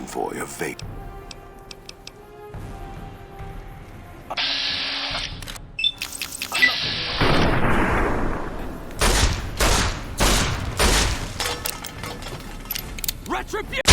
convoy of vape. Retribution!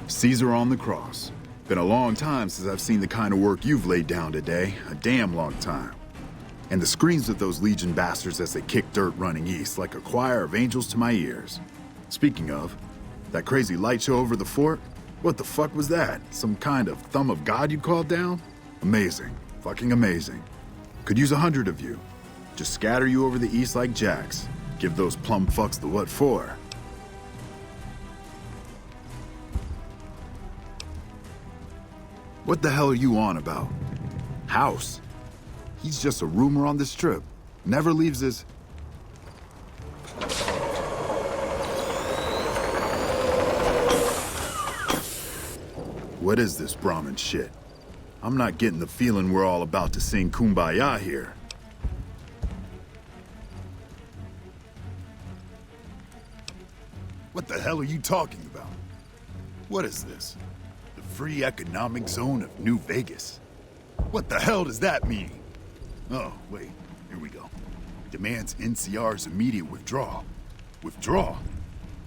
Caesar on the cross. Been a long time since I've seen the kind of work you've laid down today. A damn long time. And the screams of those Legion bastards as they kick dirt running east like a choir of angels to my ears. Speaking of, that crazy light show over the fort? What the fuck was that? Some kind of thumb of God you called down? Amazing. Fucking amazing. Could use 100 of you. Just scatter you over the east like jacks. Give those plum fucks the what for. What the hell are you on about? House? He's just a rumor on this trip. Never leaves his... What is this Brahmin shit? I'm not getting the feeling we're all about to sing Kumbaya here. What the hell are you talking about? What is this? Free economic zone of New Vegas. What the hell does that mean? Oh, wait, here we go. Demands NCR's immediate withdrawal. Withdraw?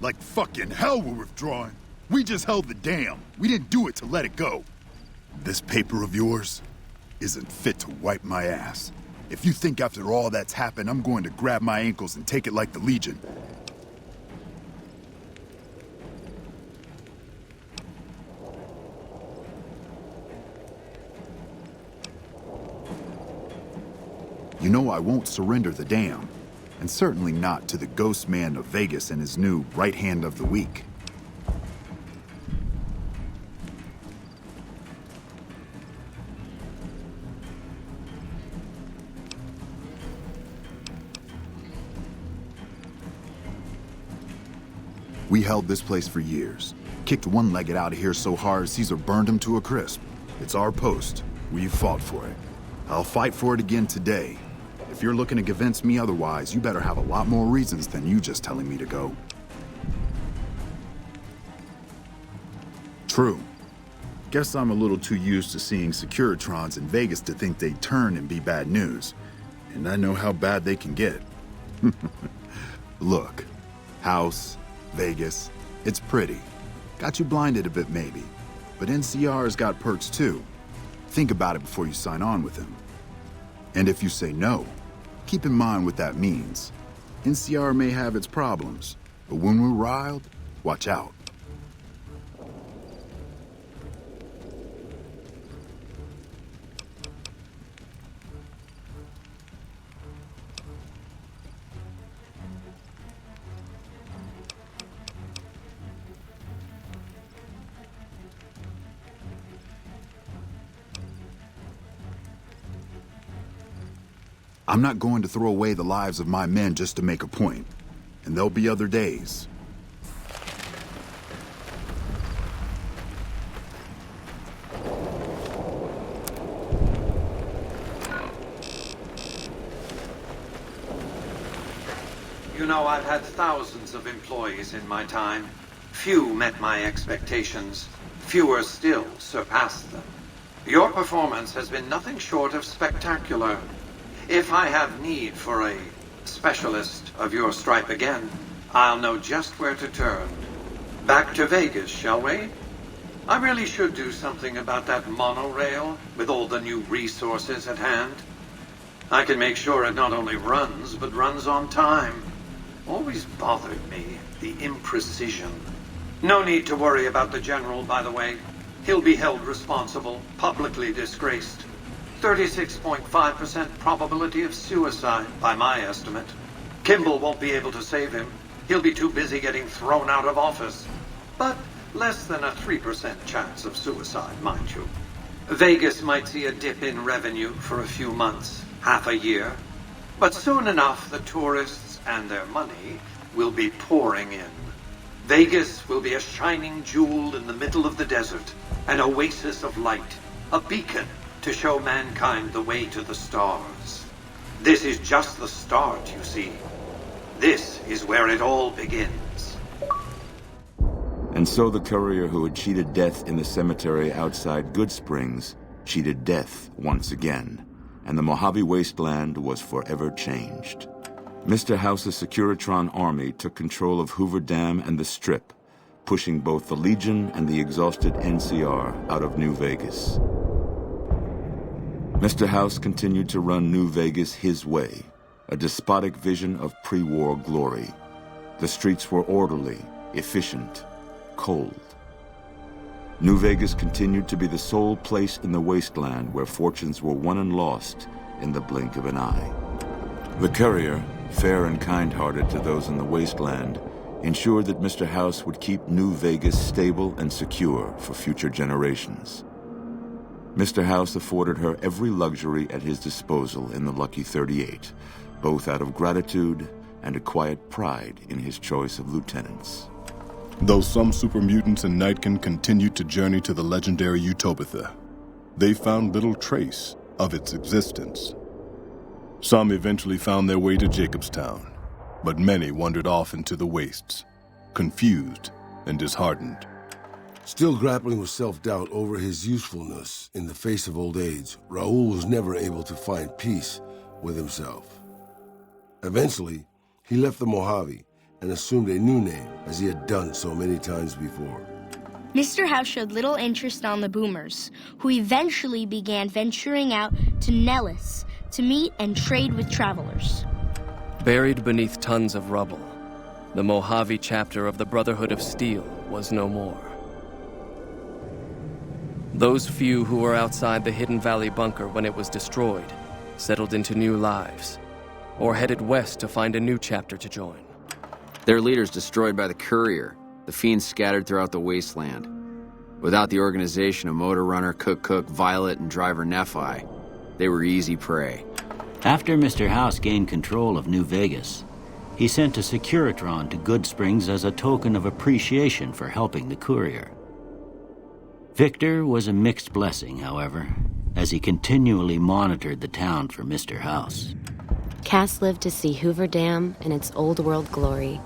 Like fucking hell we're withdrawing. We just held the dam. We didn't do it to let it go. This paper of yours isn't fit to wipe my ass. If you think after all that's happened, I'm going to grab my ankles and take it like the Legion. You know I won't surrender the dam, and certainly not to the ghost man of Vegas and his new right hand of the week. We held this place for years. Kicked one-legged out of here so hard Caesar burned him to a crisp. It's our post. We fought for it. I'll fight for it again today. If you're looking to convince me otherwise, you better have a lot more reasons than you just telling me to go. True. Guess I'm a little too used to seeing Securitrons in Vegas to think they'd turn and be bad news. And I know how bad they can get. Look, House, Vegas, it's pretty. Got you blinded a bit maybe. But NCR's got perks too. Think about it before you sign on with him. And if you say no, keep in mind what that means. NCR may have its problems, but when we're riled, watch out. I'm not going to throw away the lives of my men just to make a point. And there'll be other days. You know, I've had thousands of employees in my time. Few met my expectations. Fewer still surpassed them. Your performance has been nothing short of spectacular. If I have need for a specialist of your stripe again, I'll know just where to turn. Back to Vegas, shall we? I really should do something about that monorail with all the new resources at hand. I can make sure it not only runs, but runs on time. Always bothered me, the imprecision. No need to worry about the General, by the way. he'll be held responsible, publicly disgraced. 36.5% probability of suicide, by my estimate. Kimball won't be able to save him. He'll be too busy getting thrown out of office. But less than a 3% chance of suicide, mind you. Vegas might see a dip in revenue for a few months, half a year. But soon enough, the tourists and their money will be pouring in. Vegas will be a shining jewel in the middle of the desert, an oasis of light, a beacon to show mankind the way to the stars. This is just the start, you see. This is where it all begins. And so the courier who had cheated death in the cemetery outside Good Springs cheated death once again, and the Mojave Wasteland was forever changed. Mr. House's Securitron army took control of Hoover Dam and the Strip, pushing both the Legion and the exhausted NCR out of New Vegas. Mr. House continued to run New Vegas his way, a despotic vision of pre-war glory. The streets were orderly, efficient, cold. New Vegas continued to be the sole place in the wasteland where fortunes were won and lost in the blink of an eye. The courier, fair and kind-hearted to those in the wasteland, ensured that Mr. House would keep New Vegas stable and secure for future generations. Mr. House afforded her every luxury at his disposal in the Lucky 38, both out of gratitude and a quiet pride in his choice of lieutenants. Though some super mutants in Nightkin continued to journey to the legendary Utopia, they found little trace of its existence. Some eventually found their way to Jacobstown, but many wandered off into the wastes, confused and disheartened. Still grappling with self-doubt over his usefulness in the face of old age, Raoul was never able to find peace with himself. Eventually, he left the Mojave and assumed a new name, as he had done so many times before. Mr. House showed little interest on the Boomers, who eventually began venturing out to Nellis to meet and trade with travelers. Buried beneath tons of rubble, the Mojave chapter of the Brotherhood of Steel was no more. Those few who were outside the Hidden Valley bunker when it was destroyed settled into new lives, or headed west to find a new chapter to join. Their leaders destroyed by the courier, the fiends scattered throughout the wasteland. Without the organization of Motor Runner, Cook, Violet, and Driver Nephi, they were easy prey. After Mr. House gained control of New Vegas, he sent a Securitron to Good Springs as a token of appreciation for helping the courier. Victor was a mixed blessing, however, as he continually monitored the town for Mr. House. Cass lived to see Hoover Dam in its old world glory,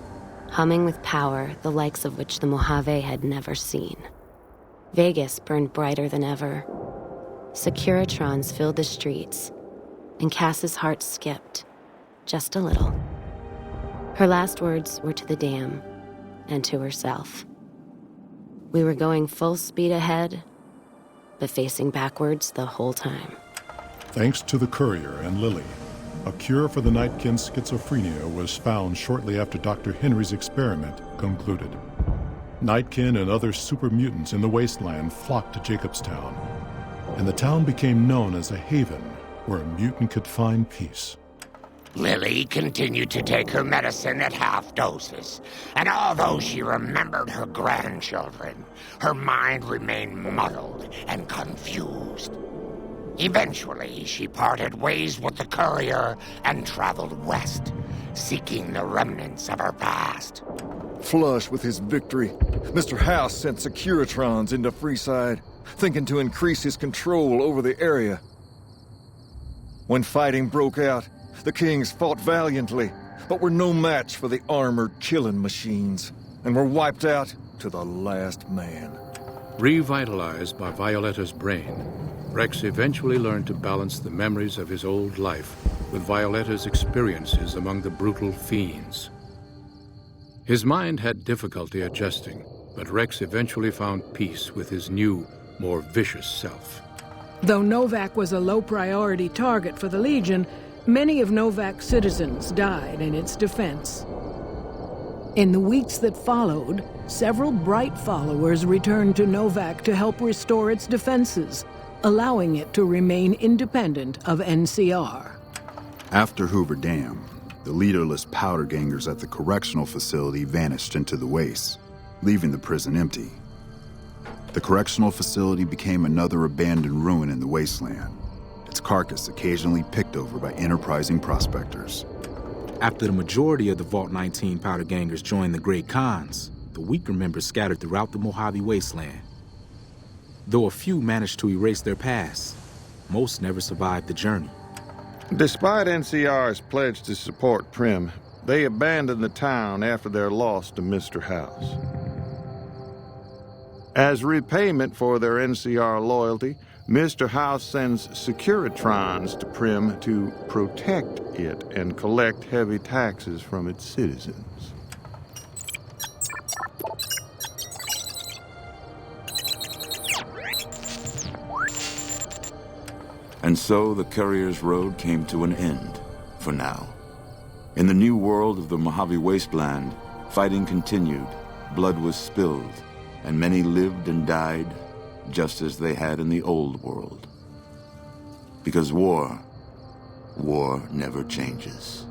humming with power the likes of which the Mojave had never seen. Vegas burned brighter than ever. Securitrons filled the streets, and Cass's heart skipped, just a little. Her last words were to the dam and to herself. We were going full speed ahead, but facing backwards the whole time. Thanks to the courier and Lily, a cure for the Nightkin's schizophrenia was found shortly after Dr. Henry's experiment concluded. Nightkin and other super mutants in the wasteland flocked to Jacobstown, and the town became known as a haven where a mutant could find peace. Lily continued to take her medicine at half doses, and although she remembered her grandchildren, her mind remained muddled and confused. Eventually, she parted ways with the courier and traveled west, seeking the remnants of her past. Flush with his victory, Mr. House sent Securitrons into Freeside, thinking to increase his control over the area. When fighting broke out, the Kings fought valiantly, but were no match for the armored killing machines, and were wiped out to the last man. Revitalized by Violetta's brain, Rex eventually learned to balance the memories of his old life with Violetta's experiences among the brutal fiends. His mind had difficulty adjusting, but Rex eventually found peace with his new, more vicious self. Though Novak was a low-priority target for the Legion, many of Novak's citizens died in its defense. In the weeks that followed, several bright followers returned to Novak to help restore its defenses, allowing it to remain independent of NCR. After Hoover Dam, the leaderless powder gangers at the correctional facility vanished into the wastes, leaving the prison empty. The correctional facility became another abandoned ruin in the wasteland, its carcass occasionally picked over by enterprising prospectors. After the majority of the Vault 19 powder gangers joined the Great Khans, the weaker members scattered throughout the Mojave wasteland. Though a few managed to erase their past, most never survived the journey. Despite NCR's pledge to support Prim, they abandoned the town after their loss to Mr. House. As repayment for their NCR loyalty, Mr. House sends Securitrons to Prim to protect it and collect heavy taxes from its citizens. And so the Courier's road came to an end, for now. In the new world of the Mojave Wasteland, fighting continued, blood was spilled, and many lived and died just as they had in the old world. Because war never changes.